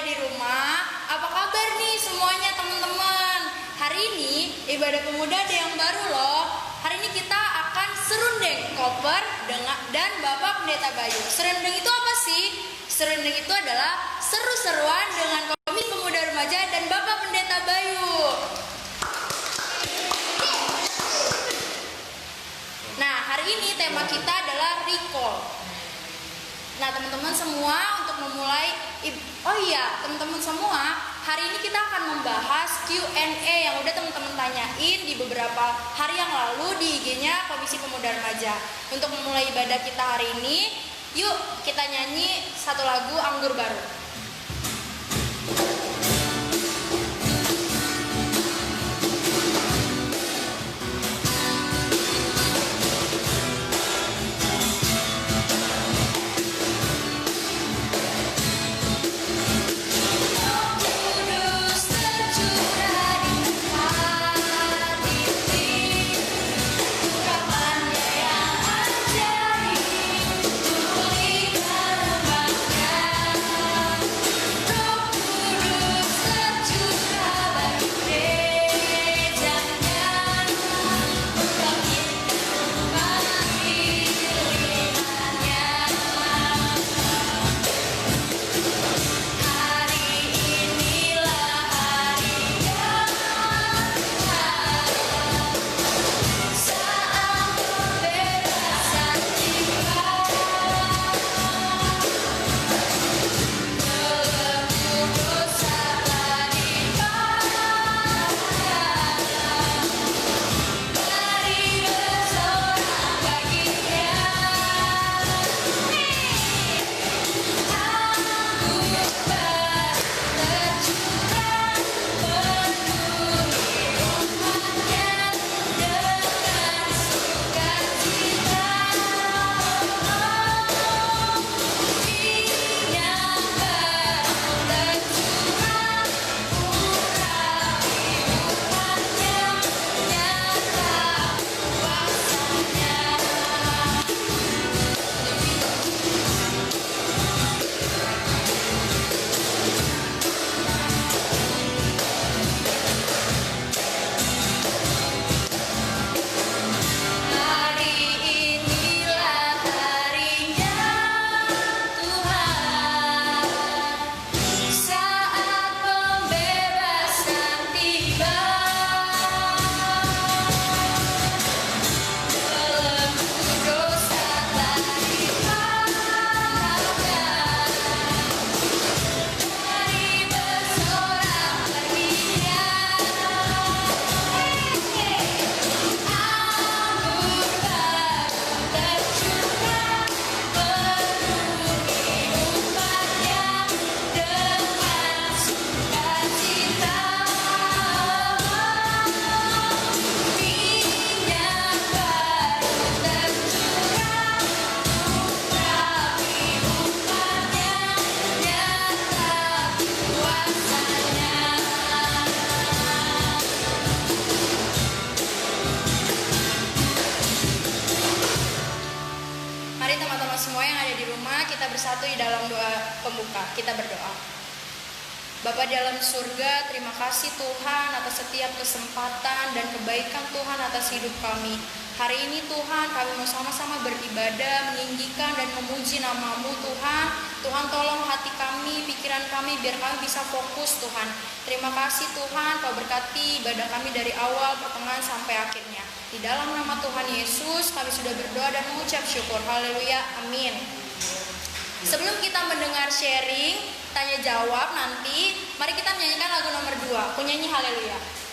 di rumah, apa kabar nih semuanya teman-teman? Hari ini ibadah pemuda ada yang baru loh. Hari ini kita akan serundeng koper dan Bapak Pendeta Bayu. Serundeng itu apa sih? Serundeng itu adalah seru-seruan dengan Komisi Pemuda Remaja dan Bapak Pendeta Bayu. Nah, hari ini tema kita adalah recall. Nah, teman-teman semua untuk memulai, teman-teman semua, hari ini kita akan membahas Q&A yang udah teman-teman tanyain di beberapa hari yang lalu di IG-nya Komisi Pemuda Remaja. Untuk memulai ibadah kita hari ini, yuk kita nyanyi satu lagu Anggur Baru. Bersatu di dalam doa pembuka, kita berdoa. Bapa di dalam surga, terima kasih Tuhan atas setiap kesempatan dan kebaikan Tuhan atas hidup kami. Hari ini Tuhan, kami mau sama-sama beribadah, meninggikan dan memuji nama-Mu Tuhan. Tuhan tolong hati kami, pikiran kami, biar kami bisa fokus Tuhan. Terima kasih Tuhan, Kau berkati ibadah kami dari awal, pertengahan sampai akhirnya. Di dalam nama Tuhan Yesus, kami sudah berdoa dan mengucap syukur. Haleluya, amin. Sebelum kita mendengar sharing, tanya jawab nanti, mari kita menyanyikan lagu nomor 2, penyanyi Haleluya.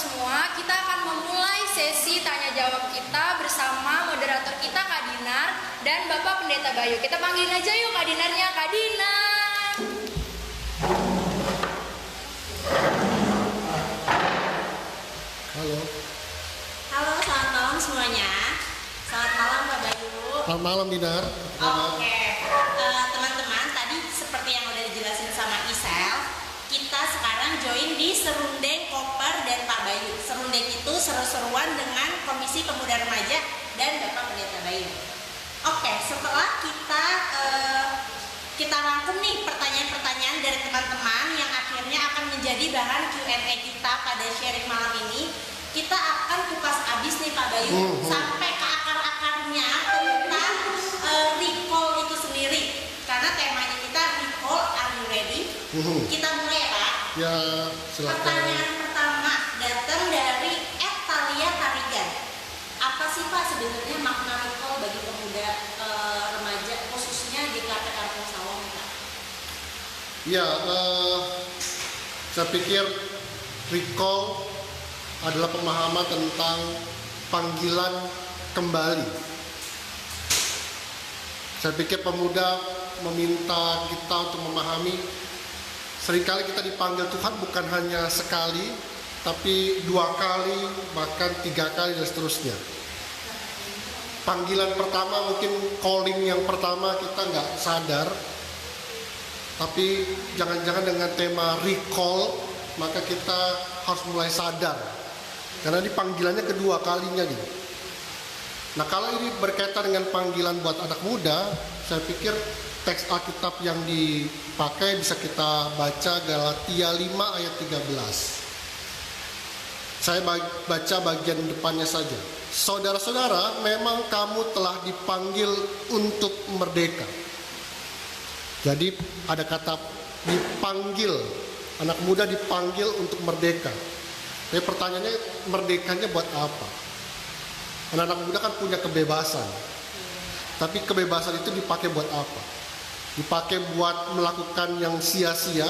semua, kita akan memulai sesi tanya jawab kita bersama moderator kita Kak Dinar dan Bapak Pendeta Bayu. Kita panggilin aja yuk Kak Dinarnya. Kak Dinar. Halo. Halo, selamat malam semuanya. Selamat malam Pak Bayu. Selamat malam Dinar. Oke, teman-teman, tadi seperti yang udah dijelasin sama Isel, kita sekarang join di Serundeng Koper dan Pak Bayu. Serundeng itu seru-seruan dengan Komisi Pemuda Remaja dan Bapak Pendeta Bayu. Oke, setelah kita rangkum nih pertanyaan-pertanyaan dari teman-teman yang akhirnya akan menjadi bahan Q&A kita pada sharing malam ini. Kita akan kupas abis nih Pak Bayu sampai ke akar-akarnya tentang recall itu sendiri. Karena temanya kita recall, are you ready? Kita mulai ya Pak. Ya, silakan. Pertanyaan pertama datang dari Talia Tarigan. Apa sih Pak sebenarnya makna recall bagi pemuda remaja khususnya di GKP Kampung Sawang Pak? Ya, saya pikir recall adalah pemahaman tentang panggilan kembali. Saya pikir pemuda meminta kita untuk memahami seringkali kita dipanggil Tuhan bukan hanya sekali, tapi 2 kali, bahkan 3 kali dan seterusnya. Panggilan pertama mungkin calling yang pertama kita nggak sadar, tapi jangan-jangan dengan tema recall maka kita harus mulai sadar. Karena ini panggilannya kedua kalinya nih. Nah kalau ini berkaitan dengan panggilan buat anak muda, saya pikir teks Alkitab yang dipakai bisa kita baca Galatia 5 ayat 13. Saya baca bagian depannya saja. Saudara-saudara, memang kamu telah dipanggil untuk merdeka. Jadi ada kata dipanggil, anak muda dipanggil untuk merdeka. Tapi pertanyaannya merdekanya buat apa? Anak-anak muda kan punya kebebasan. Tapi kebebasan itu dipakai buat apa? Dipakai buat melakukan yang sia-sia.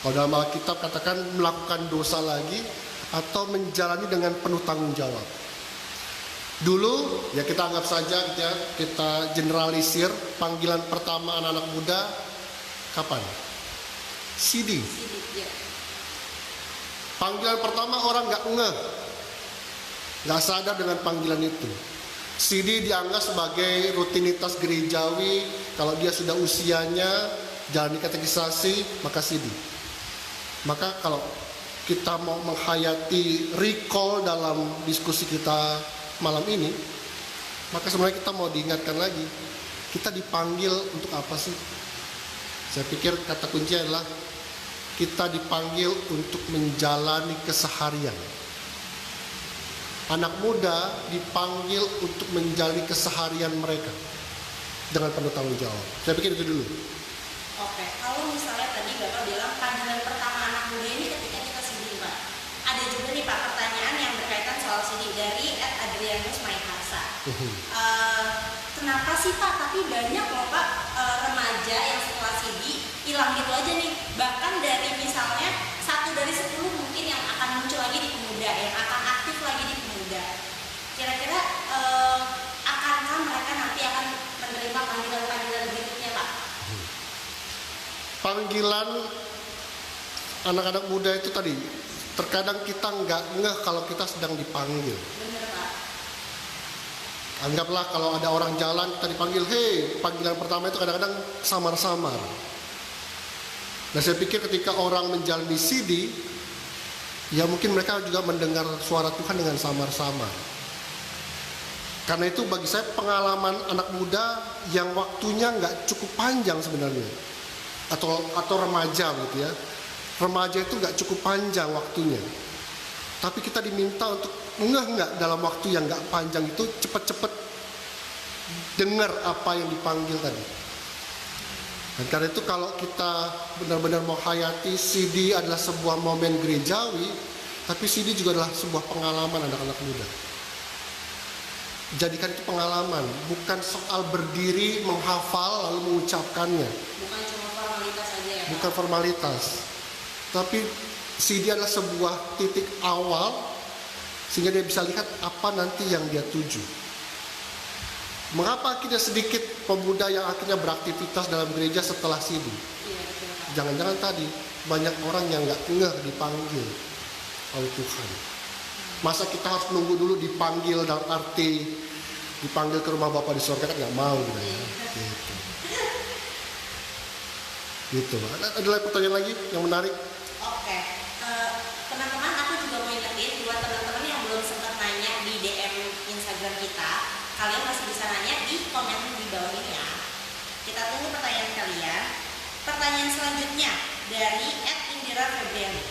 Kalau dalam Alkitab katakan melakukan dosa lagi, atau menjalani dengan penuh tanggung jawab. Dulu ya kita anggap saja kita generalisir panggilan pertama anak-anak muda kapan? CD. Panggilan pertama orang nggak sadar dengan panggilan itu. CD dianggap sebagai rutinitas gerejawi. Kalau dia sudah usianya jalani katekisasi maka CD. Maka kalau kita mau menghayati recall dalam diskusi kita malam ini, maka sebenarnya kita mau diingatkan lagi, kita dipanggil untuk apa sih? Saya pikir kata kunci adalah kita dipanggil untuk menjalani keseharian. Anak muda dipanggil untuk menjalani keseharian mereka dengan penuh tanggung jawab. Saya pikir itu dulu. Oke, kalau misalnya tadi Bapak bilang panggilan pertama anak muda ini ketika kita CD Pak. Ada juga nih Pak pertanyaan yang berkaitan soal CD dari Adrianus Maiharsa. Kenapa sih Pak? Tapi banyak loh Pak remaja yang setelah CD hilang gitu aja nih. Bahkan dari misalnya 1 dari 10 mungkin yang akan muncul lagi di pemuda, yang akan aktif lagi di pemuda. Kira-kira akankah mereka nanti akan menerima panggilan-panggilan berikutnya Pak? Panggilan anak-anak muda itu tadi, terkadang kita nggak ngeh kalau kita sedang dipanggil. Bener Pak. Anggaplah kalau ada orang jalan kita dipanggil, hei, panggilan pertama itu kadang-kadang samar-samar. Nah saya pikir ketika orang menjalani CD, ya mungkin mereka juga mendengar suara Tuhan dengan samar-samar. Karena itu bagi saya pengalaman anak muda yang waktunya nggak cukup panjang sebenarnya, atau remaja gitu ya. Remaja itu nggak cukup panjang waktunya. Tapi kita diminta untuk nggak dalam waktu yang nggak panjang itu cepet-cepet dengar apa yang dipanggil tadi. Dan karena itu kalau kita benar-benar mau hayati, CD adalah sebuah momen gerejawi, tapi CD juga adalah sebuah pengalaman anak-anak muda. Jadikan itu pengalaman, bukan soal berdiri, menghafal, lalu mengucapkannya. Bukan cuma formalitas aja ya Pak? Bukan formalitas. Tapi CD adalah sebuah titik awal sehingga dia bisa lihat apa nanti yang dia tuju. Mengapa akhirnya sedikit pemuda yang akhirnya beraktivitas dalam gereja setelah sidi? Jangan-jangan tadi banyak orang yang nggak ngeh dipanggil oleh Tuhan. Masa kita harus nunggu dulu dipanggil dalam arti dipanggil ke rumah Bapa di surga, kan nggak mau gitu ya. Gitu. Ada lagi pertanyaan lagi yang menarik? Oke, teman-teman, aku juga mau ingetin buat teman-teman yang belum sempat nanya di DM Instagram kita, kalian masih bisa nanya di komen di bawah ini ya. Kita tunggu pertanyaan kalian. Pertanyaan selanjutnya dari @indira_febriani.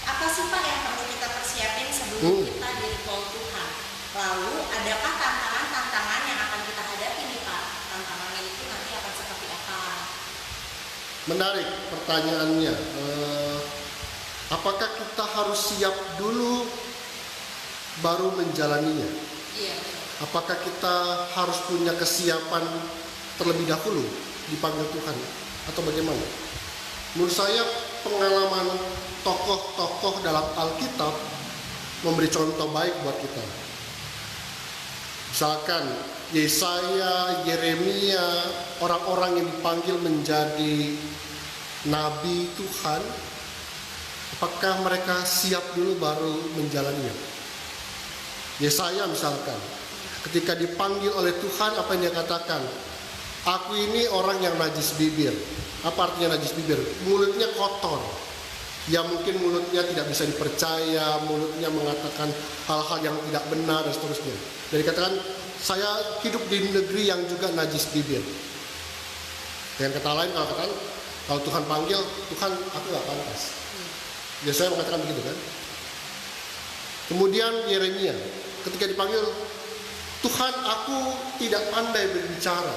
Apa sih Pak yang perlu kita persiapin sebelum kita di-call Tuhan? Lalu adakah tantangan-tantangan yang akan kita hadapi nih Pak? Tantangannya itu nanti akan seperti apa? Menarik pertanyaannya. Apakah kita harus siap dulu baru menjalaninya? Iya. Apakah kita harus punya kesiapan terlebih dahulu dipanggil Tuhan? Atau bagaimana? Menurut saya pengalaman tokoh-tokoh dalam Alkitab memberi contoh baik buat kita. Misalkan Yesaya, Yeremia, orang-orang yang dipanggil menjadi nabi Tuhan, apakah mereka siap dulu baru menjalaninya? Yesaya misalkan, ketika dipanggil oleh Tuhan, apa yang dia katakan? Aku ini orang yang najis bibir. Apa artinya najis bibir? Mulutnya kotor. Ya mungkin mulutnya tidak bisa dipercaya, mulutnya mengatakan hal-hal yang tidak benar dan seterusnya. Jadi katakan, saya hidup di negeri yang juga najis bibir. Dengan kata lain, kalau Tuhan panggil, Tuhan aku gak pantas. Ya saya mengatakan begitu kan. Kemudian Yeremia, ketika dipanggil, Tuhan aku tidak pandai berbicara.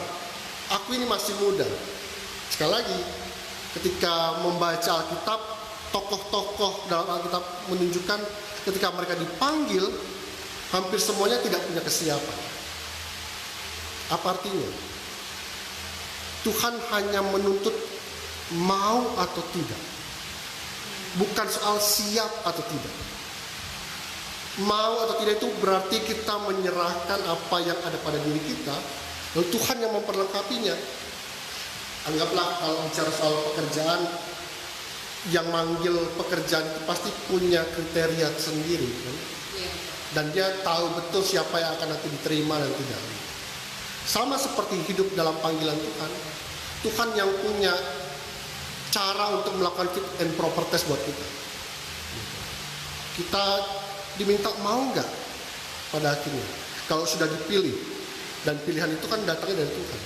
Aku ini masih muda. Sekali lagi, ketika membaca Alkitab, tokoh-tokoh dalam Alkitab menunjukkan ketika mereka dipanggil, hampir semuanya tidak punya kesiapan. Apa artinya? Tuhan hanya menuntut mau atau tidak. Bukan soal siap atau tidak. Mau atau tidak itu berarti kita menyerahkan apa yang ada pada diri kita, lalu Tuhan yang memperlengkapinya. Anggaplah kalau bicara soal pekerjaan, yang manggil pekerjaan itu pasti punya kriteria sendiri kan? Dan dia tahu betul siapa yang akan nanti diterima dan tidak. Sama seperti hidup dalam panggilan Tuhan, Tuhan yang punya cara untuk melakukan fit and proper test buat kita. Kita diminta mau nggak pada akhirnya kalau sudah dipilih, dan pilihan itu kan datangnya dari Tuhan.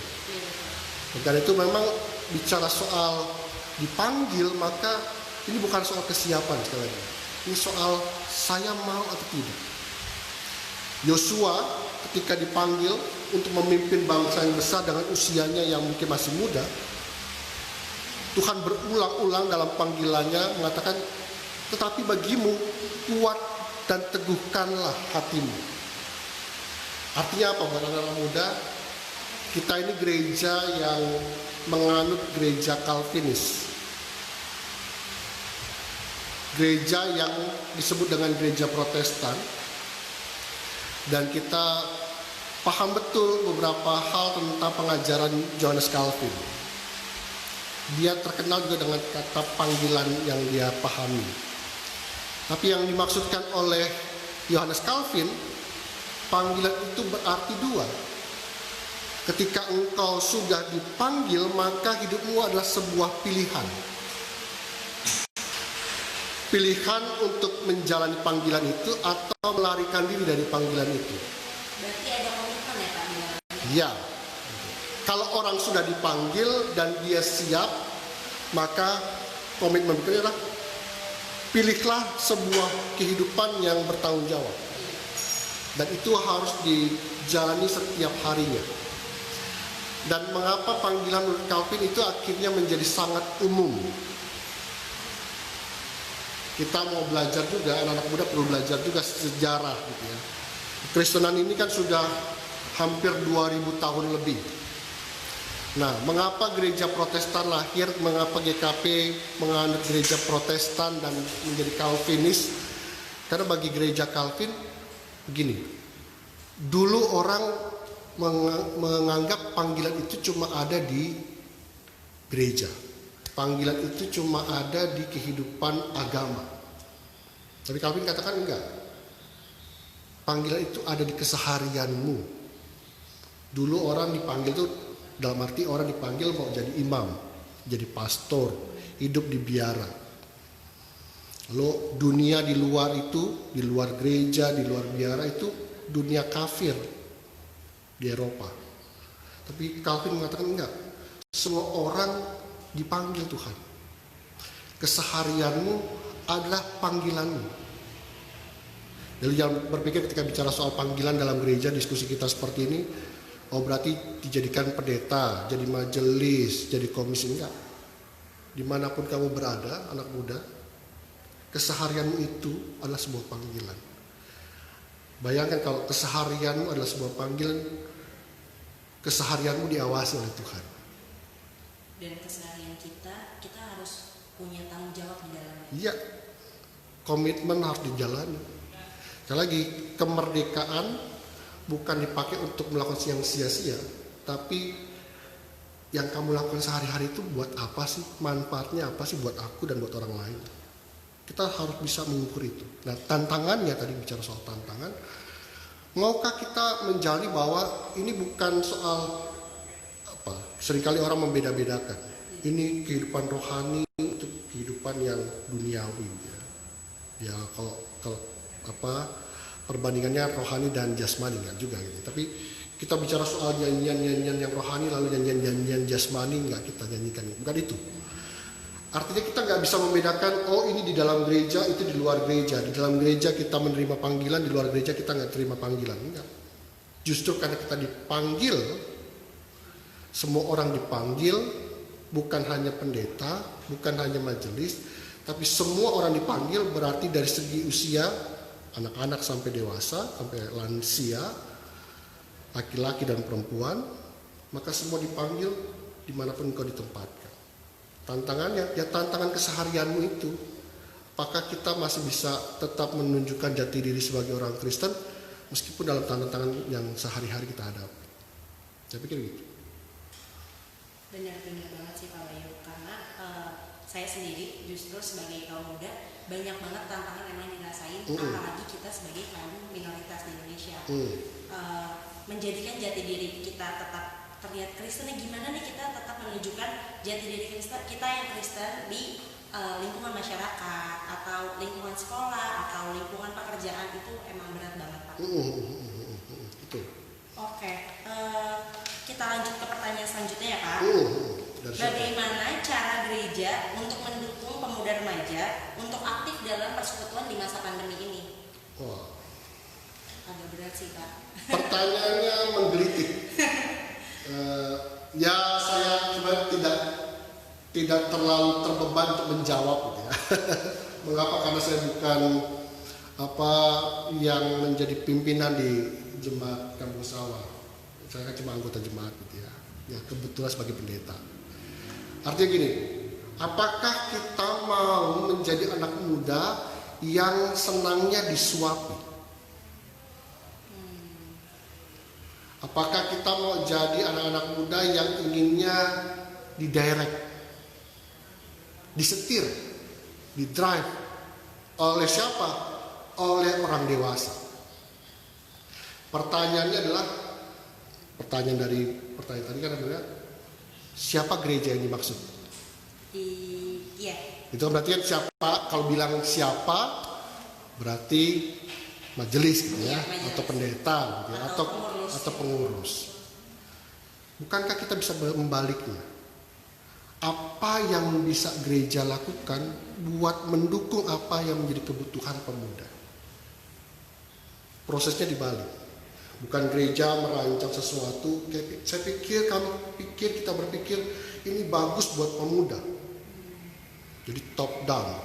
Dan itu memang bicara soal dipanggil, maka ini bukan soal kesiapan sekali lagi. Ini soal saya mau atau tidak. Yosua ketika dipanggil untuk memimpin bangsa yang besar dengan usianya yang mungkin masih muda, Tuhan berulang-ulang dalam panggilannya mengatakan, tetapi bagimu kuat dan teguhkanlah hatimu. Artinya apa buat anak-anak muda? Kita ini gereja yang menganut gereja Calvinis. Gereja yang disebut dengan gereja Protestan. Dan kita paham betul beberapa hal tentang pengajaran Johannes Calvin. Dia terkenal juga dengan kata panggilan yang dia pahami. Tapi yang dimaksudkan oleh Johannes Calvin, panggilan itu berarti dua. Ketika engkau sudah dipanggil, maka hidupmu adalah sebuah pilihan. Pilihan untuk menjalani panggilan itu atau melarikan diri dari panggilan itu. Berarti ada komitmen ya Pak? Ya. Kalau orang sudah dipanggil dan dia siap, maka komitmen berikutnya adalah pilihlah sebuah kehidupan yang bertanggung jawab. Dan itu harus dijalani setiap harinya. Dan mengapa panggilan menurut Calvin itu akhirnya menjadi sangat umum. Kita mau belajar juga, anak-anak muda perlu belajar juga sejarah gitu ya. Kristenan ini kan sudah hampir 2000 tahun lebih. Nah, mengapa gereja Protestan lahir, mengapa GKP menganut gereja Protestan dan menjadi Calvinis? Karena bagi gereja Calvin, Begini, dulu orang menganggap panggilan itu cuma ada di gereja. Panggilan itu cuma ada di kehidupan agama. Tapi Calvin katakan enggak. Panggilan itu ada di keseharianmu. Dulu orang dipanggil itu dalam arti orang dipanggil mau jadi imam, jadi pastor, hidup di biara. Lalu dunia di luar itu, di luar gereja, di luar biara itu dunia kafir di Eropa. Tapi Calvin mengatakan enggak. Semua orang dipanggil Tuhan. Keseharianmu adalah panggilanmu. Jadi jangan berpikir ketika bicara soal panggilan dalam gereja, diskusi kita seperti ini, oh berarti dijadikan pendeta, jadi majelis, jadi komisi. Enggak. Dimanapun kamu berada, anak muda, keseharianmu itu adalah sebuah panggilan. Bayangkan kalau keseharianmu adalah sebuah panggilan, keseharianmu diawasi oleh Tuhan. Dan keseharian kita harus punya tanggung jawab di dalamnya. Iya, komitmen harus dijalani. Sekali lagi, kemerdekaan bukan dipakai untuk melakukan yang sia-sia, tapi yang kamu lakukan sehari-hari itu buat apa sih? Manfaatnya apa sih buat aku dan buat orang lain? Kita harus bisa mengukur itu. Nah, tantangannya tadi bicara soal tantangan, maukah kita menjalani bahwa ini bukan soal apa? Seringkali orang membeda-bedakan. Ini kehidupan rohani, itu kehidupan yang duniawi. Ya kalau apa perbandingannya rohani dan jasmani enggak juga gitu. Tapi kita bicara soal nyanyian-nyanyian yang rohani lalu nyanyian-nyanyian jasmani enggak kita nyanyikan. Bukan itu. Artinya kita nggak bisa membedakan, oh ini di dalam gereja, itu di luar gereja. Di dalam gereja kita menerima panggilan, di luar gereja kita nggak terima panggilan. Enggak. Justru karena kita dipanggil, semua orang dipanggil, bukan hanya pendeta, bukan hanya majelis, tapi semua orang dipanggil berarti dari segi usia, anak-anak sampai dewasa, sampai lansia, laki-laki dan perempuan, maka semua dipanggil dimanapun kau ditempatkan. Tantangannya, ya tantangan keseharianmu itu. Apakah kita masih bisa tetap menunjukkan jati diri sebagai orang Kristen meskipun dalam tantangan yang sehari-hari kita hadapi? Saya pikir gitu. Benar-benar banget sih Pak Bayu, karena saya sendiri justru sebagai kaum muda banyak banget tantangan yang dirasain, apalagi kita sebagai kaum minoritas di Indonesia. Menjadikan jati diri kita tetap terlihat Kristennya gimana nih, kita tetap menunjukkan jati diri kita yang Kristen di lingkungan masyarakat atau lingkungan sekolah atau lingkungan pekerjaan, itu emang berat banget Pak. Itu. Oke, kita lanjut ke pertanyaan selanjutnya ya Pak. Bagaimana cara gereja untuk mendukung pemuda remaja untuk aktif dalam persekutuan di masa pandemi ini? Wah. Agak berat sih Pak. Pertanyaannya menggelitik. Ya saya cuma tidak terlalu terbeban untuk menjawab gitu ya. Mengapa? Karena saya bukan apa yang menjadi pimpinan di jemaat Kampung Sawah. Saya kan cuma anggota jemaat gitu ya. Ya kebetulan sebagai pendeta. Artinya gini, apakah kita mau menjadi anak muda yang senangnya disuapi? Apakah kita mau jadi anak-anak muda yang inginnya didirect, disetir, didrive oleh siapa? Oleh orang dewasa. Pertanyaannya adalah, pertanyaan tadi kan adalah siapa gereja yang dimaksud? Iya. Itu berarti kan siapa? Kalau bilang siapa, berarti majelis gitu ya, majelis. Atau pendeta gitu ya, atau pengurus. Bukankah kita bisa membaliknya? Apa yang bisa gereja lakukan buat mendukung apa yang menjadi kebutuhan pemuda? Prosesnya dibalik. Bukan gereja merancang sesuatu. Saya pikir, kita berpikir ini bagus buat pemuda. Jadi top down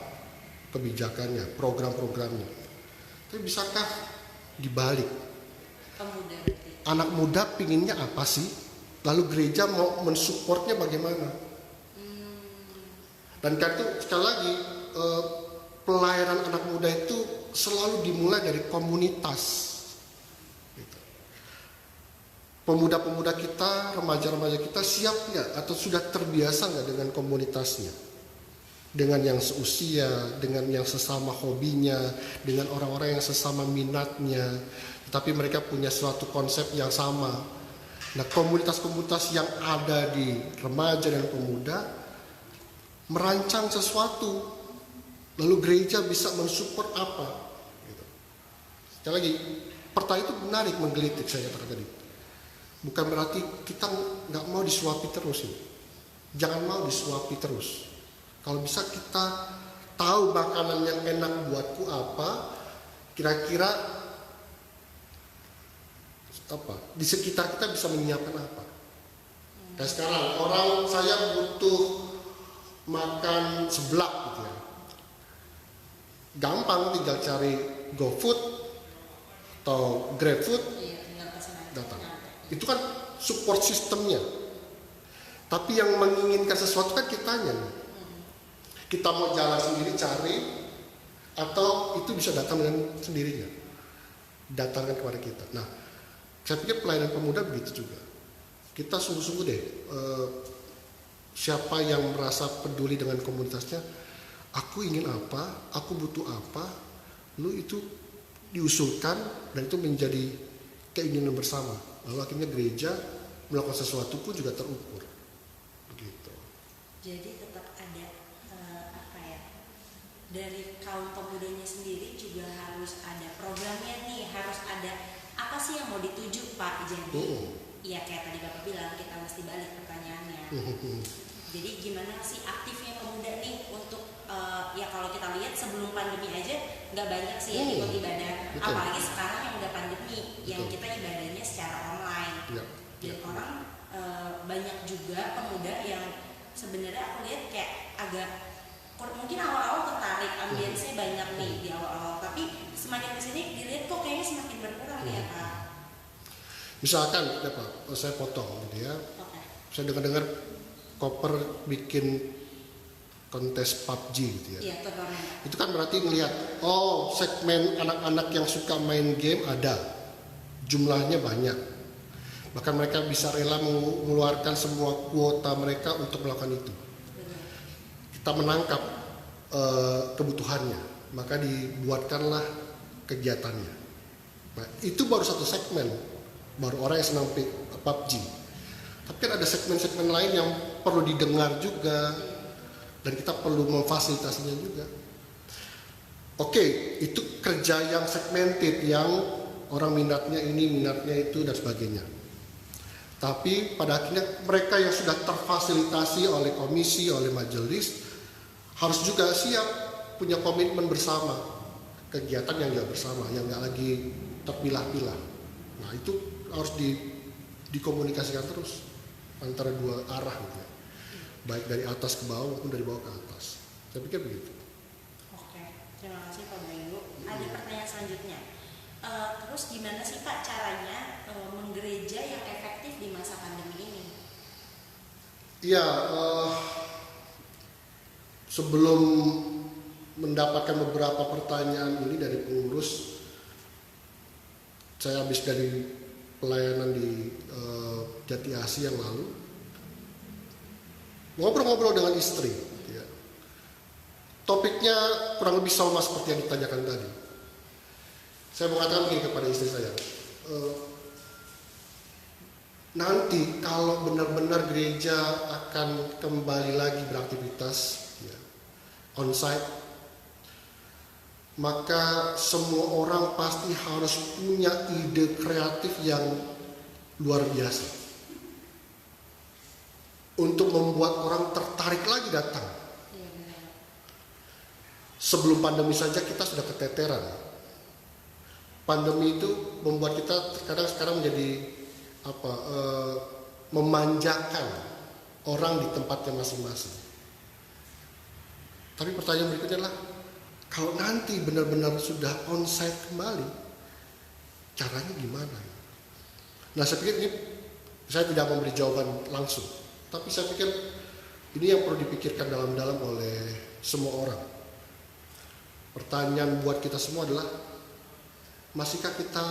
kebijakannya, program-programnya. Tapi bisakah dibalik? Pemuda. Anak muda pinginnya apa sih? Lalu gereja mau mensupportnya bagaimana? Dan karena itu sekali lagi pelayanan anak muda itu selalu dimulai dari komunitas pemuda-pemuda kita, remaja-remaja kita siap nggak atau sudah terbiasa nggak dengan komunitasnya, dengan yang seusia, dengan yang sesama hobinya, dengan orang-orang yang sesama minatnya, tapi mereka punya suatu konsep yang sama. Nah, komunitas-komunitas yang ada di remaja dan pemuda merancang sesuatu, lalu gereja bisa mensupport apa? Gitu. Sekali lagi, pertanyaan itu menarik, menggelitik saya katakan tadi. Bukan berarti kita nggak mau disuapi terus ini. Jangan mau disuapi terus. Kalau bisa kita tahu makanan yang enak buatku apa, kira-kira apa di sekitar kita bisa menyiapkan apa. Kayak sekarang orang saya butuh makan seblak gitu ya. Gampang, tinggal cari GoFood atau GrabFood, datang. Itu kan support sistemnya. Tapi yang menginginkan sesuatu kan kitanya nih. Kita mau jalan sendiri cari, atau itu bisa datang dengan sendirinya, datangkan kepada kita. Nah, saya pikir pelayanan pemuda begitu juga. Kita sungguh-sungguh deh, siapa yang merasa peduli dengan komunitasnya, aku ingin apa, aku butuh apa, lalu itu diusulkan dan itu menjadi keinginan bersama. Lalu akhirnya gereja melakukan sesuatu pun juga terukur. Begitu. Jadi tetap ada dari kaum pemudanya sendiri juga harus ada programnya nih, harus ada apa sih yang mau dituju Pak. Jadi ya kayak tadi Bapak bilang, kita mesti balik pertanyaannya. Jadi gimana sih aktifnya pemuda nih untuk ya kalau kita lihat sebelum pandemi aja nggak banyak sih yang ikut ibadah. Betul. Apalagi sekarang yang udah pandemi, yang kita ibadahnya secara online. Ya. Dan orang banyak juga pemuda yang sebenarnya aku lihat kayak agak mungkin awal-awal tertarik, ambience banyak nih di awal-awal, tapi semakin kesini dilihat kok kayaknya semakin berkurang ya Pak. Misalkan ya Pak, saya potong gitu ya. Okay. Saya dengar-dengar Koper bikin kontes PUBG gitu ya. Iya, turnamen. Itu kan berarti ngelihat, oh segmen anak-anak yang suka main game ada, jumlahnya banyak. Bahkan mereka bisa rela mengeluarkan semua kuota mereka untuk melakukan itu. Kita menangkap kebutuhannya, maka dibuatkanlah kegiatannya. Nah, itu baru satu segmen, baru orang yang senang PUBG. Tapi kan ada segmen-segmen lain yang perlu didengar juga, dan kita perlu memfasilitasinya juga. Oke, itu kerja yang segmented, yang orang minatnya ini, minatnya itu, dan sebagainya. Tapi pada akhirnya mereka yang sudah terfasilitasi oleh komisi, oleh majelis, harus juga siap punya komitmen bersama, kegiatan yang juga bersama, yang nggak lagi terpilah-pilah. Nah itu harus dikomunikasikan terus antara dua arah gitu ya. Baik dari atas ke bawah maupun dari bawah ke atas. Saya pikir begitu. Oke, terima kasih Pak Bayu. Ada pertanyaan selanjutnya. Terus gimana sih Pak caranya menggereja yang efektif di masa pandemi ini? Iya, sebelum mendapatkan beberapa pertanyaan ini dari pengurus, saya habis dari pelayanan di Jati Asih yang lalu, ngobrol-ngobrol dengan istri. Ya. Topiknya kurang lebih sama seperti yang ditanyakan tadi. Saya mengatakan begini kepada istri saya, nanti kalau benar-benar gereja akan kembali lagi beraktivitas ya, onsite, maka semua orang pasti harus punya ide kreatif yang luar biasa untuk membuat orang tertarik lagi datang. Sebelum pandemi saja kita sudah keteteran. Pandemi itu membuat kita sekarang menjadi memanjakan orang di tempatnya masing-masing. Tapi pertanyaan berikutnya adalah, kalau nanti benar-benar sudah onsite kembali, caranya gimana? Nah, saya pikir ini, saya tidak memberi jawaban langsung, tapi saya pikir ini yang perlu dipikirkan dalam-dalam oleh semua orang. Pertanyaan buat kita semua adalah, masihkah kita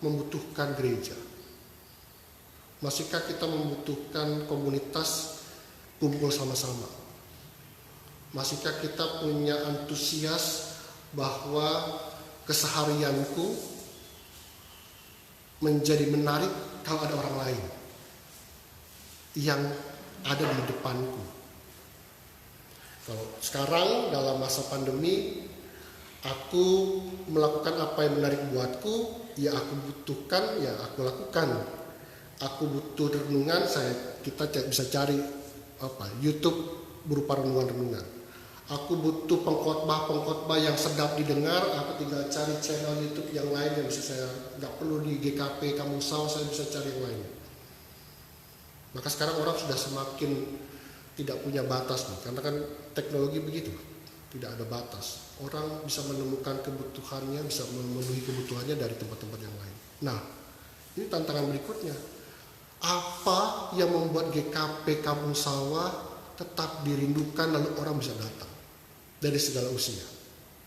membutuhkan gereja? Masihkah kita membutuhkan komunitas kumpul sama-sama? Masihkah kita punya antusias bahwa keseharianku menjadi menarik kalau ada orang lain yang ada di depanku? Kalau sekarang dalam masa pandemi, aku melakukan apa yang menarik buatku, ya aku butuhkan, ya aku lakukan. Aku butuh renungan, kita bisa cari YouTube berupa renungan-renungan. Aku butuh pengkhotbah yang sedap didengar, aku tinggal cari channel YouTube yang lain yang bisa saya, nggak perlu di GKP Kampung Sawah, saya bisa cari yang lain. Maka sekarang orang sudah semakin tidak punya batas nih, karena kan teknologi begitu, tidak ada batas. Orang bisa menemukan kebutuhannya, bisa memenuhi kebutuhannya dari tempat-tempat yang lain. Nah, ini tantangan berikutnya. Apa yang membuat GKP Kampung Sawah tetap dirindukan lalu orang bisa datang dari segala usia?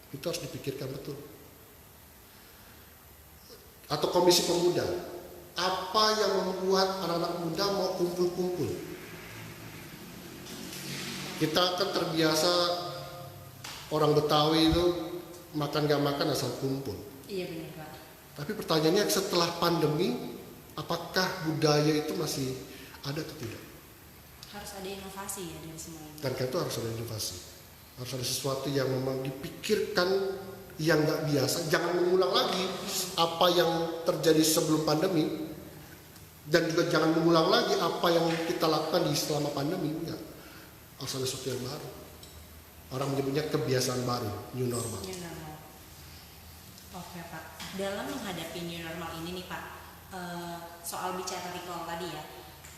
Itu harus dipikirkan betul. Atau komisi pemuda, apa yang membuat anak-anak muda mau kumpul-kumpul? Kita kan terbiasa, orang Betawi itu makan gak makan asal kumpul. Iya benar Pak. Tapi pertanyaannya, setelah pandemi, apakah budaya itu masih ada atau tidak? Harus ada inovasi ya dari semuanya. Karena itu harus ada inovasi. Harus ada sesuatu yang memang dipikirkan yang nggak biasa. Jangan mengulang lagi apa yang terjadi sebelum pandemi, dan juga jangan mengulang lagi apa yang kita lakukan di selama pandemi. Ya, harus ada sesuatu yang baru. Orang menyebutnya kebiasaan baru, new normal. New normal. Oke Pak. Dalam menghadapi new normal ini nih Pak, soal bicara recall tadi ya,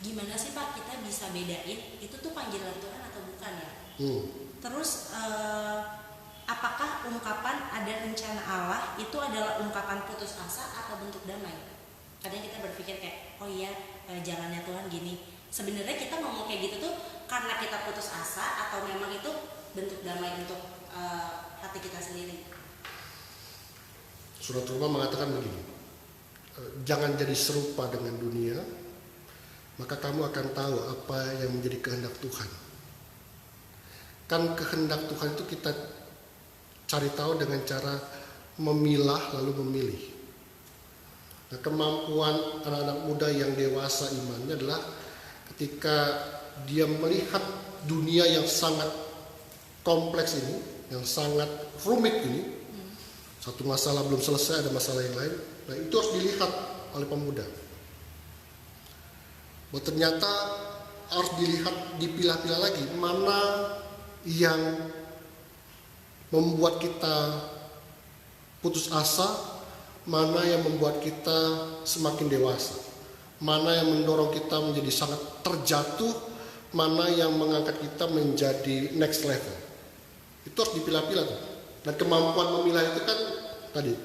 gimana sih Pak kita bisa bedain itu tuh panggilan Tuhan atau bukan ya? Terus apakah ungkapan ada rencana Allah itu adalah ungkapan putus asa atau bentuk damai? Kadang kita berpikir kayak, oh iya jalannya Tuhan gini. Sebenarnya kita ngomong kayak gitu tuh karena kita putus asa atau memang itu bentuk damai untuk hati kita sendiri? Surat Roma mengatakan begini, jangan jadi serupa dengan dunia, maka kamu akan tahu apa yang menjadi kehendak Tuhan. Kan kehendak Tuhan itu kita cari tahu dengan cara memilah lalu memilih. Nah, kemampuan anak-anak muda yang dewasa imannya adalah ketika dia melihat dunia yang sangat kompleks ini, yang sangat rumit ini, satu masalah belum selesai, ada masalah yang lain. Nah, itu harus dilihat oleh pemuda. Bahwa ternyata harus dilihat, dipilah-pilah lagi mana yang membuat kita putus asa, mana yang membuat kita semakin dewasa, mana yang mendorong kita menjadi sangat terjatuh, mana yang mengangkat kita menjadi next level. Itu harus dipilah-pilah tuh. Dan kemampuan memilah itu kan tadi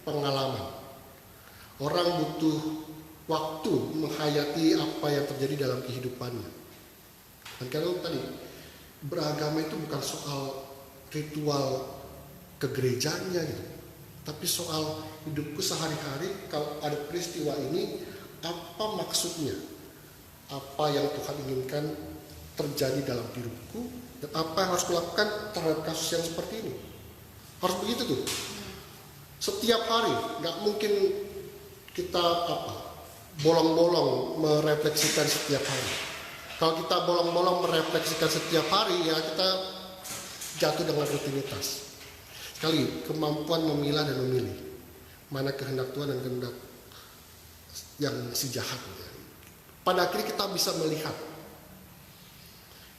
pengalaman. Orang butuh waktu menghayati apa yang terjadi dalam kehidupannya. Dan kalau tadi beragama itu bukan soal ritual ke gerejanya gitu, tapi soal hidupku sehari-hari. Kalau ada peristiwa ini, apa maksudnya? Apa yang Tuhan inginkan terjadi dalam hidupku, dan apa yang harus kulakukan terhadap kasus yang seperti ini? Harus begitu tuh. Setiap hari, nggak mungkin kita bolong-bolong merefleksikan setiap hari. Kalau kita bolong-bolong merefleksikan setiap hari, ya kita jatuh dengan rutinitas. Sekali, kemampuan memilah dan memilih mana kehendak Tuhan dan kehendak yang si jahat. Pada akhirnya kita bisa melihat.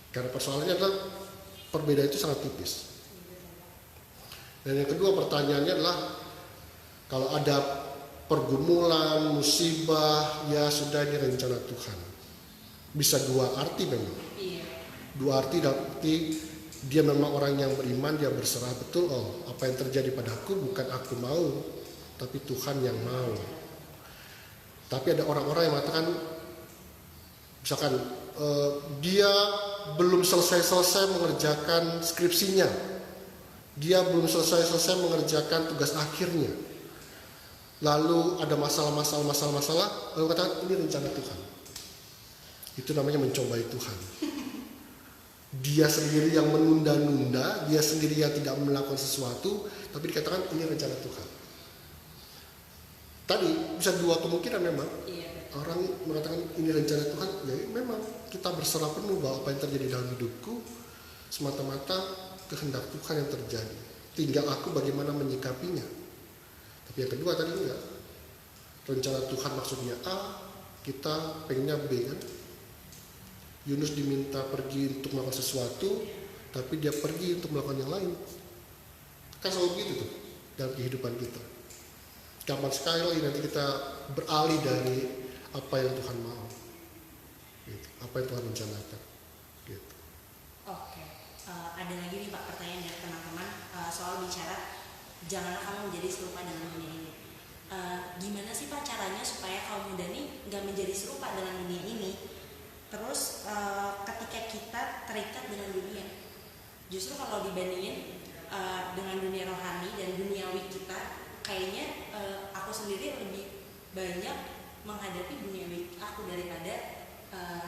Karena persoalannya adalah perbedaan itu sangat tipis. Dan yang kedua pertanyaannya adalah, kalau ada pergumulan, musibah, ya sudah, ini rencana Tuhan. Bisa dua arti memang. Dua arti, dia memang orang yang beriman, dia berserah betul, oh apa yang terjadi padaku bukan aku mau, tapi Tuhan yang mau. Tapi ada orang-orang yang mengatakan, misalkan dia belum selesai mengerjakan skripsinya, dia belum selesai mengerjakan tugas akhirnya, lalu ada masalah, lalu katakan ini rencana Tuhan. Itu namanya mencobai Tuhan. Dia sendiri yang menunda-nunda, dia sendiri yang tidak melakukan sesuatu, tapi dikatakan ini rencana Tuhan. Tadi bisa dua kemungkinan memang. Orang mengatakan ini rencana Tuhan, ya memang kita berserah penuh bahwa apa yang terjadi dalam hidupku semata-mata kehendak Tuhan yang terjadi. Tinggal aku bagaimana menyikapinya. Tapi yang kedua tadi enggak. Rencana Tuhan maksudnya A, kita pengennya B kan. Yunus diminta pergi untuk melakukan sesuatu, tapi dia pergi untuk melakukan yang lain. Kan selalu begitu tuh dalam kehidupan kita. Kapan sekali nanti kita beralih dari apa yang Tuhan mau, gitu. Apa yang Tuhan rencanakan. Gitu. Oke, ada lagi nih Pak pertanyaan dari teman-teman soal bicara janganlah kamu menjadi serupa dengan dunia ini. Gimana sih Pak caranya supaya kaum muda nih nggak menjadi serupa dengan dunia ini? Terus ketika kita terikat dengan dunia, justru kalau dibandingin dengan dunia rohani dan duniawi kita, kayaknya aku sendiri lebih banyak menghadapi duniawi aku daripada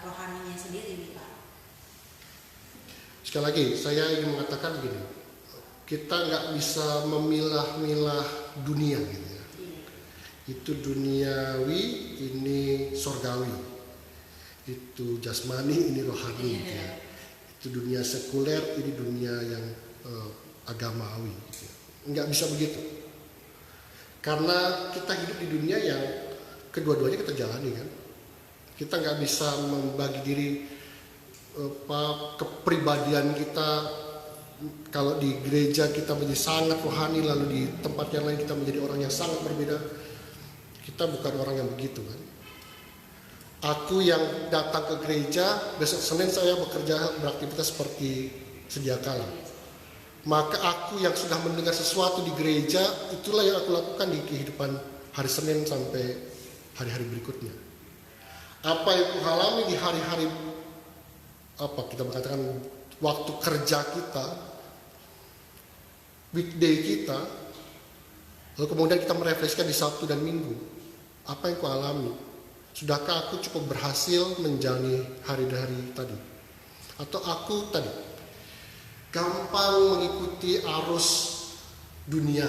rohaninya sendiri nih Pak. Sekali lagi saya ingin mengatakan begini, kita nggak bisa memilah-milah dunia gitu ya. Itu duniawi, ini sorgawi. Itu jasmani, ini rohani gitu ya. Itu dunia sekuler, ini dunia yang agamawi gitu ya. Nggak bisa begitu. Karena kita hidup di dunia yang kedua-duanya kita jalani kan. Kita nggak bisa membagi diri kepribadian kita. Kalau di gereja kita menjadi sangat rohani, lalu di tempat yang lain kita menjadi orang yang sangat berbeda. Kita bukan orang yang begitu kan. Aku yang datang ke gereja, besok Senin saya bekerja beraktivitas seperti sedia kala. Maka aku yang sudah mendengar sesuatu di gereja, itulah yang aku lakukan di kehidupan hari Senin sampai hari-hari berikutnya. Apa yang aku alami di hari-hari kita mengatakan waktu kerja kita, weekday kita, lalu kemudian kita merefleksikan di Sabtu dan Minggu. Apa yang aku alami? Sudahkah aku cukup berhasil menjalani hari-hari tadi? Atau aku tadi gampang mengikuti arus dunia?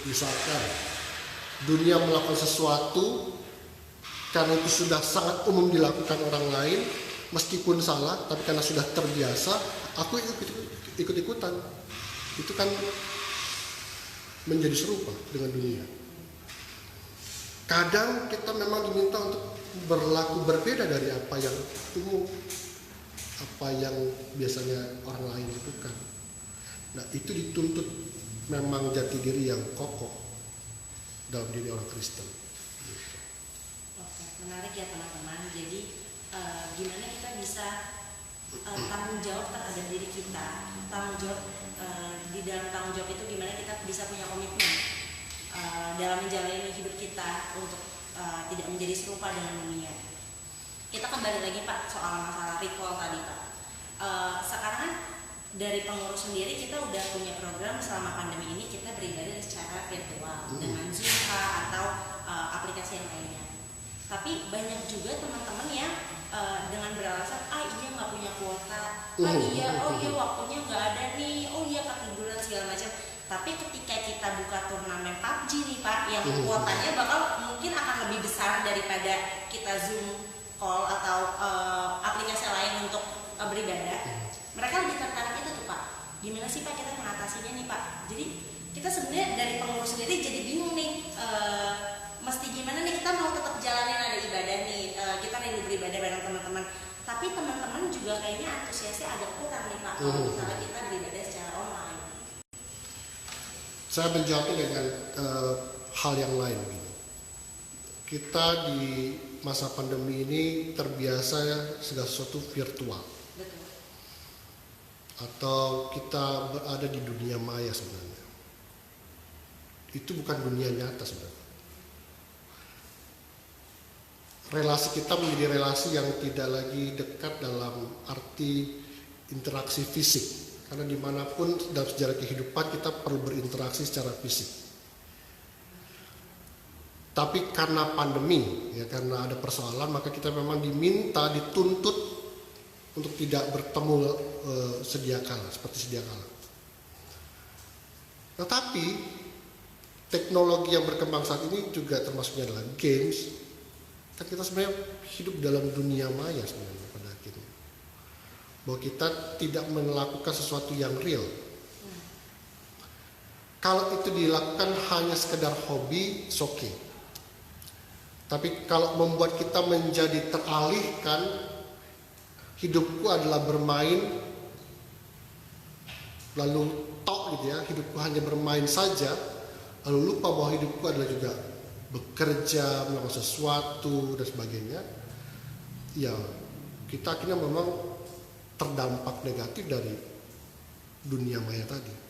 Misalkan dunia melakukan sesuatu karena itu sudah sangat umum dilakukan orang lain, meskipun salah, tapi karena sudah terbiasa, aku ikut-ikutan. Itu kan menjadi serupa dengan dunia. Kadang kita memang diminta untuk berlaku berbeda dari apa yang umum, apa yang biasanya orang lain lakukan. Nah, itu dituntut memang jati diri yang kokoh dalam diri orang Kristen. Oke, menarik ya teman-teman. Jadi gimana kita bisa tanggung jawab terhadap diri kita, tanggung jawab di dalam tanggung jawab itu gimana kita bisa punya komitmen dalam menjalani hidup kita untuk tidak menjadi serupa dengan dunia. Kita kembali lagi Pak soal masalah recall tadi Pak. Sekarang kan dari pengurus sendiri kita udah punya program selama pandemi ini kita beribadah secara virtual dengan Zoom atau aplikasi yang lainnya. Tapi banyak juga teman-teman yang dengan beralasan iya nggak punya kuota, iya waktunya nggak ada nih, iya ketiduran segala macam. Tapi ketika kita buka turnamen PUBG nih Pak, yang kuotanya bakal mungkin akan lebih besar daripada kita Zoom call atau aplikasi lain untuk beribadah. Mereka lebih tertarik itu tuh Pak. Gimana sih Pak kita mengatasinya nih Pak? Jadi kita sebenarnya dari pengurus sendiri jadi bingung nih, mesti gimana nih, kita mau tetap jalanin ada ibadah nih, kita rindu beribadah bareng teman-teman. Tapi teman-teman juga kayaknya antusiasnya agak kurang nih Pak kalau misalnya kita beribadah secara online. Saya menjawabnya dengan hal yang lain. Kita di masa pandemi ini terbiasa segala sesuatu virtual. Betul. Atau kita berada di dunia maya sebenarnya. Itu bukan dunia nyata sebenarnya. Relasi kita menjadi relasi yang tidak lagi dekat dalam arti interaksi fisik. Karena dimanapun dalam sejarah kehidupan kita perlu berinteraksi secara fisik. Tapi karena pandemi, ya karena ada persoalan, maka kita memang dituntut untuk tidak bertemu seperti sedia kala. Tetapi teknologi yang berkembang saat ini juga termasuknya adalah games. Kan kita sebenarnya hidup dalam dunia maya sebenarnya pada akhirnya. Bahwa kita tidak melakukan sesuatu yang real. Kalau itu dilakukan hanya sekedar hobi, it's okay. Tapi kalau membuat kita menjadi teralihkan, hidupku adalah bermain, lalu tok gitu ya, hidupku hanya bermain saja, lalu lupa bahwa hidupku adalah juga bekerja, melakukan sesuatu dan sebagainya, ya kita akhirnya memang terdampak negatif dari dunia maya tadi.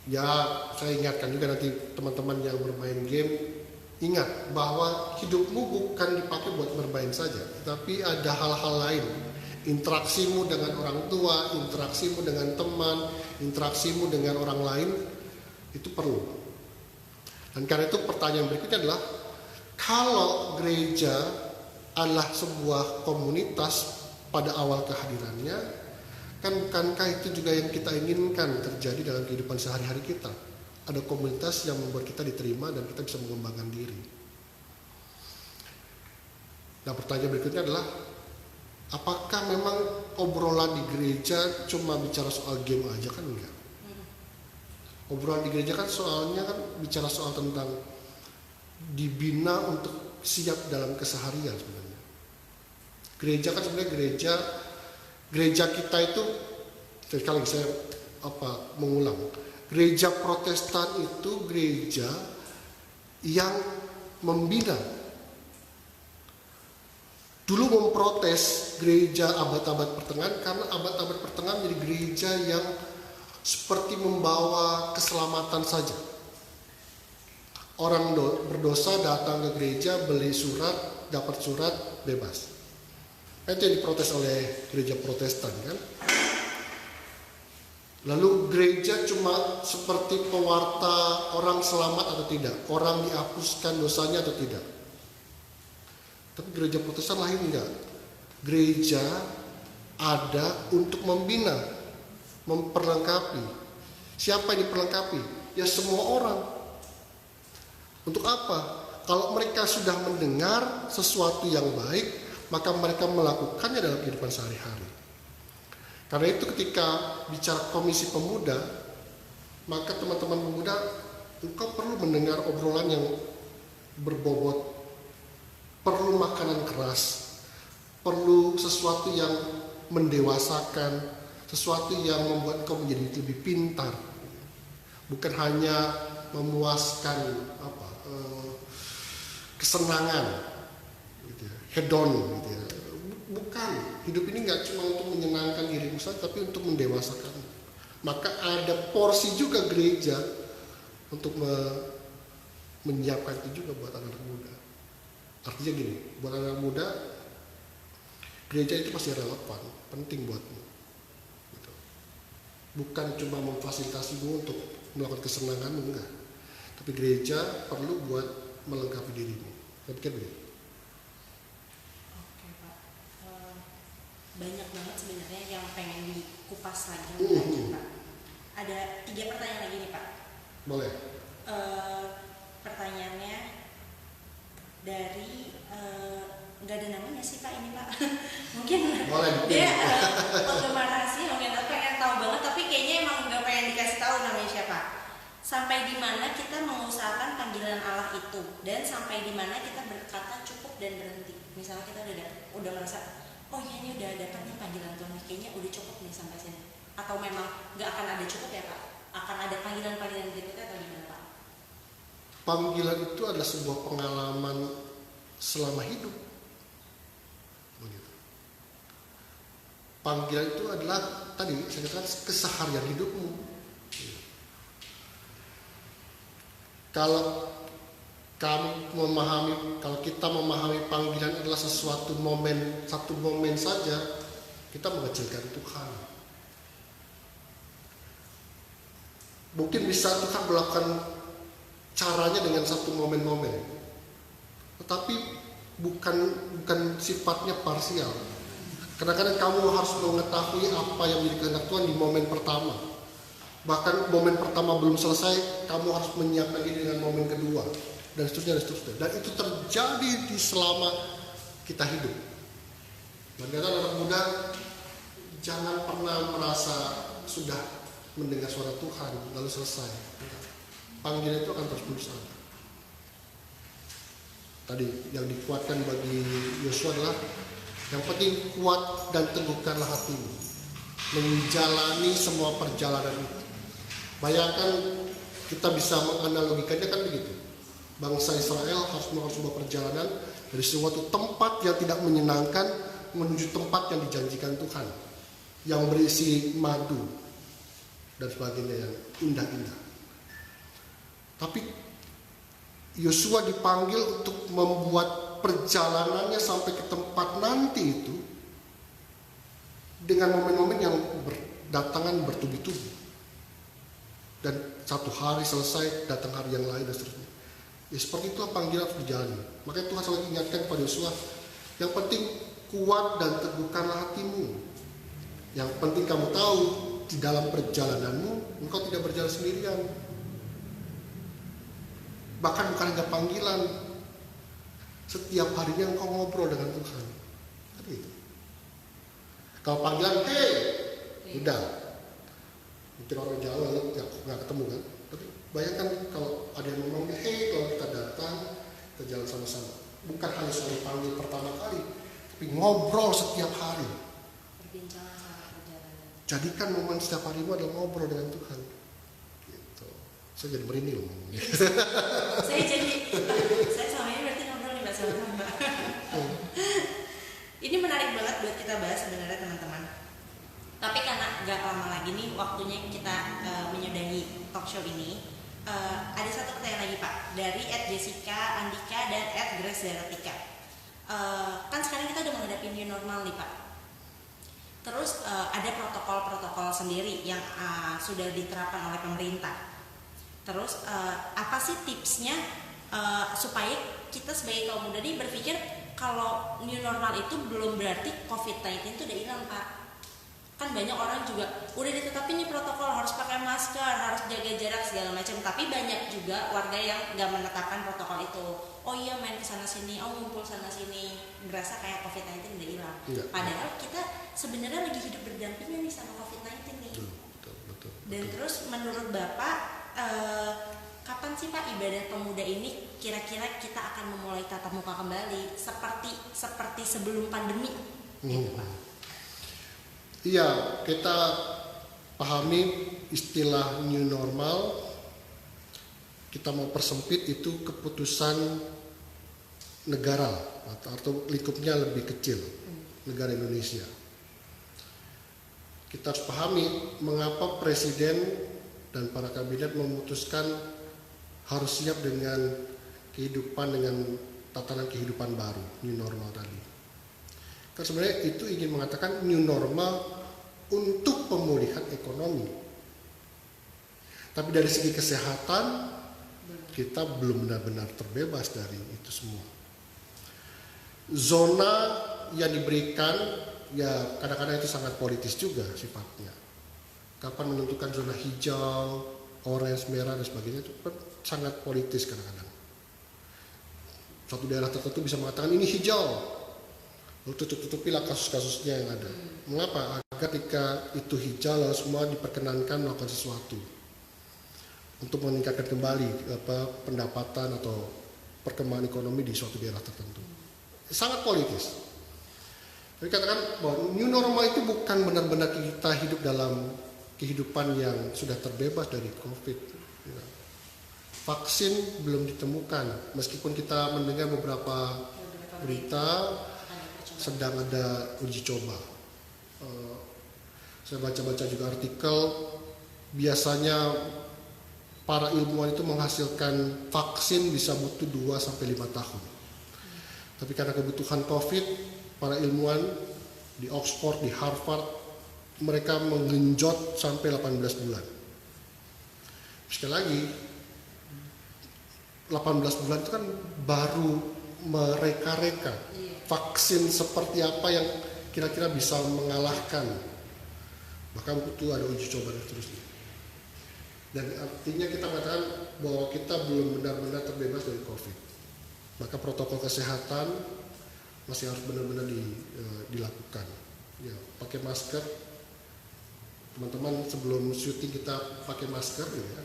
Ya saya ingatkan juga nanti teman-teman yang bermain game, ingat bahwa hidupmu bukan dipakai buat bermain saja, tapi ada hal-hal lain. Interaksimu dengan orang tua, interaksimu dengan teman, interaksimu dengan orang lain, itu perlu. Dan karena itu pertanyaan berikutnya adalah, kalau gereja adalah sebuah komunitas pada awal kehadirannya, kan bukankah itu juga yang kita inginkan terjadi dalam kehidupan sehari-hari kita? Ada komunitas yang membuat kita diterima dan kita bisa mengembangkan diri. Nah, pertanyaan berikutnya adalah, apakah memang obrolan di gereja cuma bicara soal game aja? Kan enggak. Obrolan di gereja kan soalnya kan bicara soal tentang dibina untuk siap dalam keseharian sebenarnya. Gereja kan sebenarnya gereja kita itu, sekali lagi saya mengulang, gereja Protestan itu gereja yang membina. Dulu memprotes gereja abad-abad pertengahan karena abad-abad pertengahan menjadi gereja yang seperti membawa keselamatan saja. Orang berdosa datang ke gereja, beli surat, dapat surat, bebas. Itu yang diprotes oleh gereja Protestan kan. Lalu gereja cuma seperti pewarta orang selamat atau tidak, orang dihapuskan dosanya atau tidak. Tapi gereja Protestan lain enggak. Gereja ada untuk membina, memperlengkapi. Siapa yang diperlengkapi? Ya semua orang. Untuk apa? Kalau mereka sudah mendengar sesuatu yang baik, maka mereka melakukannya dalam kehidupan sehari-hari. Karena itu ketika bicara komisi pemuda, maka teman-teman pemuda, engkau perlu mendengar obrolan yang berbobot, perlu makanan keras, perlu sesuatu yang mendewasakan, sesuatu yang membuat engkau menjadi lebih pintar, bukan hanya memuaskan kesenangan, gitu ya, hedon, gitu ya. Bukan, hidup ini nggak cuma untuk menyenangkan dirimu saja, tapi untuk mendewasakan. Maka ada porsi juga gereja untuk menyiapkan itu juga buat anak muda. Artinya gini, buat anak muda, gereja itu pasti relevan, penting buatmu. Gitu. Bukan cuma memfasilitasimu untuk melakukan kesenanganmu, enggak. Tapi gereja perlu buat melengkapi dirimu. Saya pikir begitu. Banyak banget sebenarnya yang pengen dikupas lagi lagi Pak. Ada 3 pertanyaan lagi nih Pak. Boleh. Pertanyaannya dari nggak ada namanya sih Pak ini Pak. Mungkin boleh, dia penggemar rahasia, mungkin pengen tahu banget tapi kayaknya emang nggak pengen dikasih tahu namanya siapa. Sampai di mana kita mengusahakan panggilan Allah itu, dan sampai di mana kita berkata cukup dan berhenti. Misalnya kita udah merasa, oh ya ini udah dapat nih panggilan Tuhan, kayaknya udah cukup nih sampai sini. Atau memang nggak akan ada cukup ya Pak? Akan ada panggilan-panggilan berikutnya atau gimana Pak? Panggilan itu adalah sebuah pengalaman selama hidup. Begitu. Panggilan itu adalah tadi saya katakan keseharian hidupmu. Kalau kita memahami panggilan adalah satu momen saja, kita mengecilkan Tuhan. Mungkin bisa Tuhan melakukan caranya dengan satu momen-momen, tetapi bukan sifatnya parsial. Kadang-kadang kamu harus mengetahui apa yang menjadi kehendak Tuhan di momen pertama. Bahkan momen pertama belum selesai, kamu harus menyiapkan diri dengan momen kedua, dan seterusnya dan seterusnya. Dan itu terjadi di selama kita hidup. Bagaimana anak muda, jangan pernah merasa sudah mendengar suara Tuhan lalu selesai. Panggilan itu akan terus menerus ada. Tadi yang dikuatkan bagi Yosua adalah yang penting kuat dan teguhkanlah hatimu menjalani semua perjalanan itu. Bayangkan kita bisa menganalogikannya kan begitu. Bangsa Israel harus melakukan sebuah perjalanan dari suatu tempat yang tidak menyenangkan menuju tempat yang dijanjikan Tuhan, yang berisi madu dan sebagainya yang indah-indah. Tapi Yosua dipanggil untuk membuat perjalanannya sampai ke tempat nanti itu dengan momen-momen yang berdatangan bertubi-tubi. Dan satu hari selesai, datang hari yang lain dan seterusnya. Ya seperti itu panggilan harus dijalani. Makanya Tuhan selalu ingatkan kepada Yosua, yang penting kuat dan teguhkanlah hatimu. Yang penting kamu tahu di dalam perjalananmu engkau tidak berjalan sendirian. Bahkan bukan hanya panggilan, setiap harinya engkau ngobrol dengan Tuhan. Tapi itu. Kalau panggilan, hey, udah. Mungkin orang Jawa nggak ketemu kan. Tapi bayangkan kalau ada yang ngomong, hey, kalau kita datang, kita jalan sama-sama. Bukan hanya soal panggil pertama kali, tapi ngobrol setiap hari. Berbincang sama perjalanan. Jadikan momen setiap harimu adalah ngobrol dengan Tuhan. Gitu. Saya jadi merinding loh. Saya sama ini berarti ngobrol nih Mbak sama Mbak. Ini menarik banget buat kita bahas sebenarnya teman-teman. Tapi karena gak lama lagi nih waktunya kita menyudahi talk show ini, ada satu pertanyaan lagi Pak dari @Jessica Andika dan @Grace Zaratika. Kan sekarang kita udah menghadapi new normal nih Pak. Terus ada protokol-protokol sendiri yang sudah diterapkan oleh pemerintah. Terus apa sih tipsnya supaya kita sebagai kaum muda ini berpikir kalau new normal itu belum berarti COVID-19 itu udah hilang Pak. Kan banyak orang juga udah ditetapin nih protokol, harus pakai masker, harus jaga jarak segala macam. Tapi banyak juga warga yang nggak menetapkan protokol itu. Oh iya main kesana sini, oh ngumpul sana sini, berasa kayak COVID-19 udah hilang. Iya. Padahal kita sebenarnya lagi hidup berdampingan nih sama COVID-19 nih. Betul. Dan terus menurut Bapak kapan sih Pak ibadah pemuda ini kira-kira kita akan memulai tatap muka kembali seperti sebelum pandemi gitu Pak? Iya, kita pahami istilah new normal. Kita mau persempit itu keputusan negara atau lingkupnya lebih kecil, negara Indonesia. Kita harus pahami mengapa presiden dan para kabinet memutuskan harus siap dengan kehidupan, dengan tatanan kehidupan baru, new normal tadi. Kan sebenarnya itu ingin mengatakan new normal untuk pemulihan ekonomi. Tapi dari segi kesehatan kita belum benar-benar terbebas dari itu semua. Zona yang diberikan ya kadang-kadang itu sangat politis juga sifatnya. Kapan menentukan zona hijau, orange, merah dan sebagainya itu sangat politis kadang-kadang. Suatu daerah tertentu bisa mengatakan ini hijau, lalu tutup-tutupilah kasus-kasusnya yang ada. Mengapa? Agar ketika itu hijau lalu semua diperkenankan melakukan sesuatu untuk meningkatkan kembali pendapatan atau perkembangan ekonomi di suatu daerah tertentu. Sangat politis. Jadi katakan bahwa new normal itu bukan benar-benar kita hidup dalam kehidupan yang sudah terbebas dari COVID. Vaksin belum ditemukan, meskipun kita mendengar beberapa berita sedang ada uji coba. Saya baca-baca juga artikel, biasanya para ilmuwan itu menghasilkan vaksin bisa butuh 2-5 tahun. Tapi karena kebutuhan COVID, para ilmuwan di Oxford, di Harvard, mereka menggenjot sampai 18 bulan. Sekali lagi, 18 bulan itu kan baru mereka-reka vaksin seperti apa yang kira-kira bisa mengalahkan. Maka itu ada uji coba dan seterusnya. Dan artinya kita mengatakan bahwa kita belum benar-benar terbebas dari COVID. Maka protokol kesehatan masih harus benar-benar dilakukan. Ya, pakai masker. Teman-teman sebelum syuting kita pakai masker ya.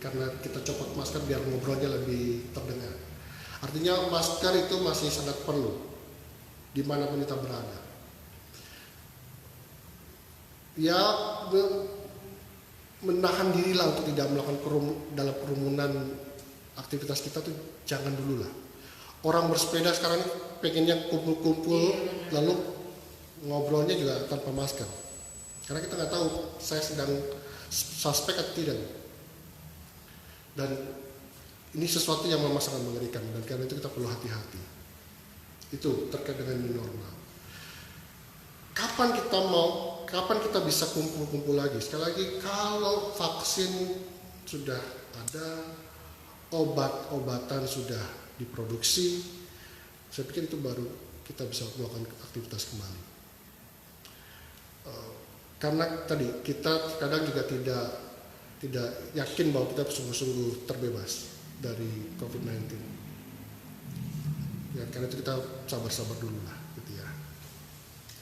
Karena kita copot masker biar ngobrolnya lebih terdengar. Artinya masker itu masih sangat perlu dimanapun kita berada. Ya, menahan diri lah untuk tidak melakukan dalam kerumunan aktivitas kita tuh jangan dulu lah. Orang bersepeda sekarang pengennya kumpul-kumpul lalu ngobrolnya juga tanpa masker. Karena kita nggak tahu saya sedang suspek atau tidak. Dan ini sesuatu yang memang sangat mengerikan dan karena itu kita perlu hati-hati. Itu terkait dengan new normal. Kapan kita bisa kumpul-kumpul lagi? Sekali lagi, kalau vaksin sudah ada, obat-obatan sudah diproduksi, saya pikir itu baru kita bisa melakukan aktivitas kembali. Karena tadi kita kadang juga tidak yakin bahwa kita sungguh-sungguh terbebas dari COVID-19. Ya, karena itu kita sabar-sabar dulu lah, gitu ya.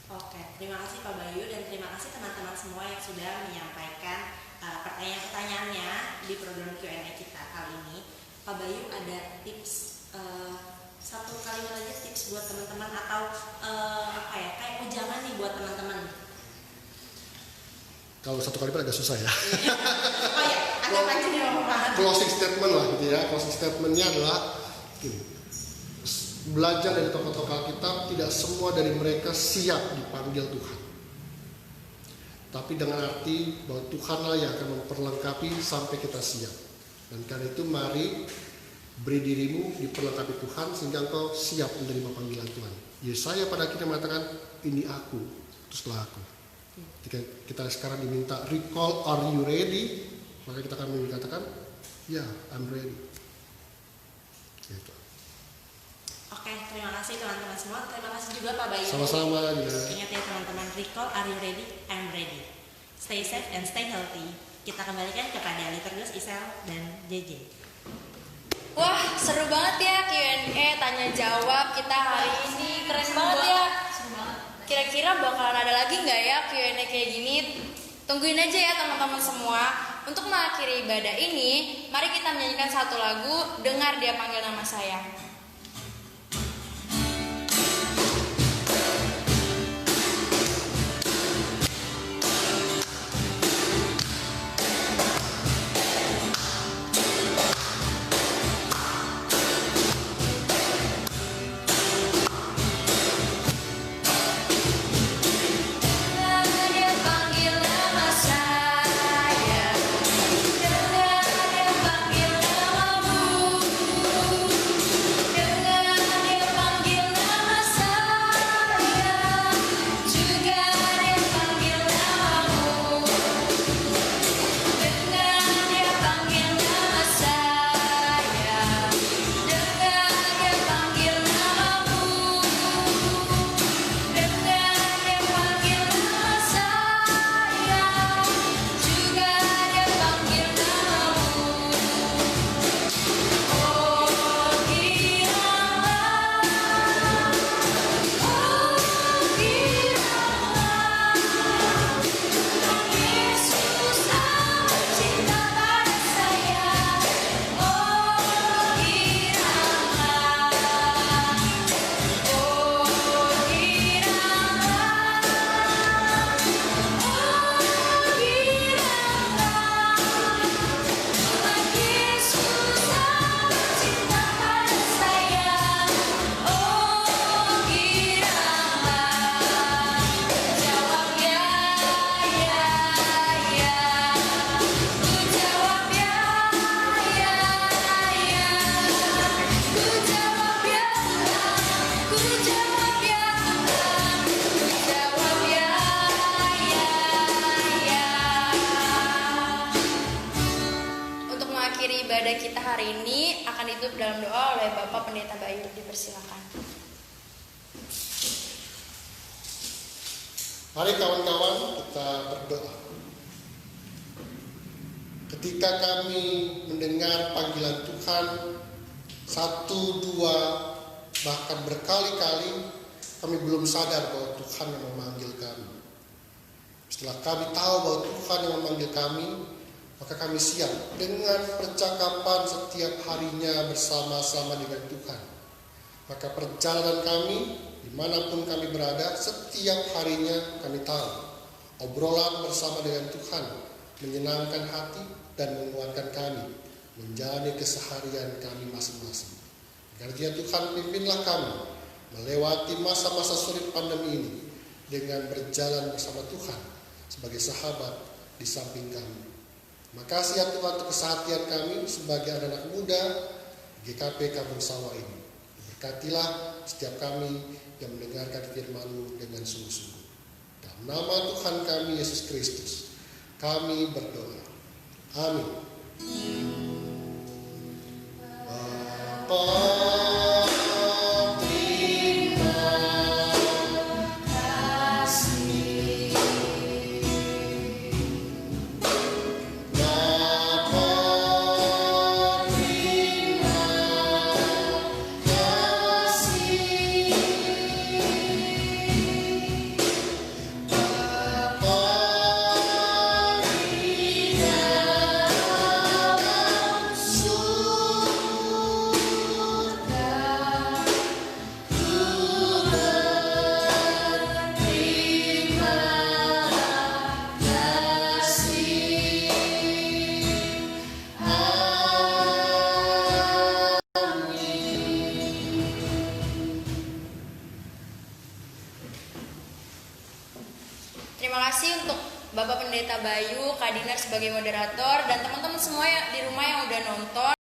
Oke, terima kasih Pak Bayu dan terima kasih teman-teman semua yang sudah menyampaikan pertanyaan-pertanyaannya di program Q&A kita kali ini. Pak Bayu ada tips satu kalimat aja tips buat teman-teman atau kayak ujangan nih buat teman-teman. Kalau satu kalimat agak susah ya. Oh ya, agak panjang ya Pak. Closing statement lah gitu ya. Closing statementnya adalah gini. Belajar dari tokoh-tokoh Alkitab, tidak semua dari mereka siap dipanggil Tuhan. Tapi dengan arti bahwa Tuhanlah yang akan memperlengkapi sampai kita siap. Dan karena itu mari beri dirimu diperlengkapi Tuhan sehingga engkau siap menerima panggilan Tuhan. Yesaya pada akhirnya mengatakan, ini aku, teruslah aku. Jika kita sekarang diminta recall, are you ready? Maka kita akan mengatakan, ya, I'm ready. Gitu. Oke, terima kasih teman-teman semua. Terima kasih juga Pak Bayu. Sama-sama. Ya. Ingat ya teman-teman, recall, are you ready? I'm ready. Stay safe and stay healthy. Kita kembalikan kepada Liturgus, Isel, dan JJ. Wah, seru banget ya Q&A, tanya jawab kita hari ini. Keren banget ya. Kira-kira bakalan ada lagi nggak ya Q&A kayak gini? Tungguin aja ya teman-teman semua. Untuk mengakhiri ibadah ini, mari kita menyanyikan satu lagu, Dengar Dia Panggil Nama Saya. mengakhiri ibadah kita hari ini akan ditutup dalam doa oleh Bapak Pendeta Bayu. Dipersilakan. Mari kawan-kawan kita berdoa. Ketika kami mendengar panggilan Tuhan, 1, 2, bahkan berkali-kali, kami belum sadar bahwa Tuhan yang memanggil kami. Setelah kami tahu bahwa Tuhan yang memanggil kami, maka kami siap dengan percakapan setiap harinya bersama-sama dengan Tuhan. Maka perjalanan kami, dimanapun kami berada, setiap harinya kami tahu obrolan bersama dengan Tuhan menyenangkan hati dan menguatkan kami menjalani keseharian kami masing-masing. Karena Tuhan, pimpinlah kami melewati masa-masa sulit pandemi ini dengan berjalan bersama Tuhan sebagai sahabat di samping kami. Makasih ya Tuhan untuk kesehatan kami sebagai anak-anak muda GKP Kampung Sawah ini. Berkatilah setiap kami yang mendengarkan firman-Mu dengan sungguh-sungguh. Dalam nama Tuhan kami Yesus Kristus, kami berdoa. Amin. Bapa, terima kasih untuk Bapak Pendeta Bayu, Kak Dinar sebagai moderator, dan teman-teman semua di rumah yang udah nonton.